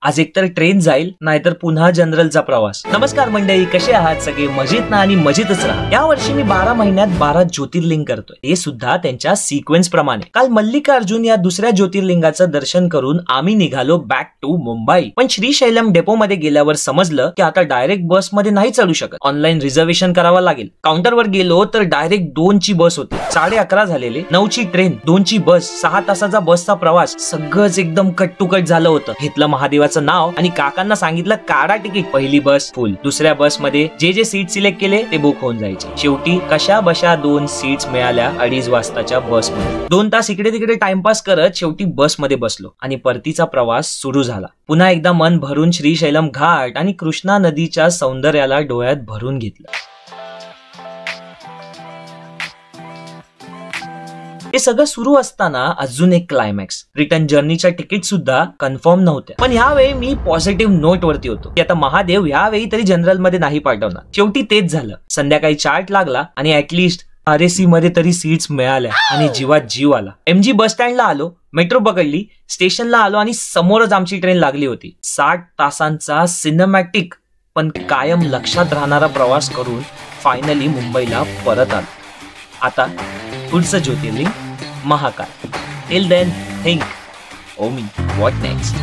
आज एकतर ट्रेन जाईल नाहीतर पुन्हा जनरलचा प्रवास. नमस्कार मंडळी, कसे आहात सगळे? मजेत ना? आणि मजेतच राहा. या वर्षी मी 12 महिन्यात 12 ज्योतिर्लिंग करतोय, हे सुद्धा त्यांच्या सिक्वेन्स प्रमाणे. काल मल्लिकार्जुन या दुसऱ्या ज्योतिर्लिंगाचं दर्शन करून आम्ही निघालो बॅक टू मुंबई. पण श्रीशैलम डेपो मध्ये गेल्यावर समजलं की आता डायरेक्ट बस मध्ये नाही चढू शकत, ऑनलाईन रिझर्वेशन करावं लागेल. काउंटरवर गेलो तर डायरेक्ट 2 ची बस होती. 11:30 झालेले, 9 ची ट्रेन, 2 ची बस, 6 तासाचा बसचा प्रवास, सगळंच एकदम कट टू कट झालं होतं. घेतलं महादेवाचं नाव आणि काकांना सांगितलं काढा तिकीट. पहिली बस फुल, दुसऱ्या बस मध्ये जे सीट सिलेक्ट केले ते बुक होऊन जायचे. शेवटी कशा बशा 2 सीट्स मिळाल्या 2:30 वाजताच्या बस मध्ये. 2 तास इकडे तिकडे टाइमपास करत शेवटी बस मध्ये बसलो आणि परतीचा प्रवास सुरू झाला. पुन्हा एकदा मन भरून श्रीशैलम घाट आणि कृष्णा नदीच्या सौंदर्याला डोळ्यात भरून घेतलं. हे सगळं सुरू असताना अजून एक क्लायमॅक्स, रिटर्न जर्नीच्या तिकीट सुद्धा कन्फर्म नव्हत्या. पण यावेळी मी पॉझिटिव्ह नोट वरती होतो की आता महादेव यावेळी तरी जनरल मध्ये नाही पाठवणार. शेवटी तेच झालं. संध्याकाळी चार्ट लागला आणि ऍटलिस्ट RAC मध्ये तरी सीट्स मिळाल्या आणि जीवात जीव आला. MG बस स्टँडला आलो, मेट्रो पकडली, स्टेशनला आलो आणि समोरच आमची ट्रेन लागली होती. 60 तासांचा सिनेमॅटिक पण कायम लक्षात राहणारा प्रवास करून फायनली मुंबईला परत आलो. आता पुढचं ज्योतिर्लिंग Mahakal. Till then think, Omi, what next?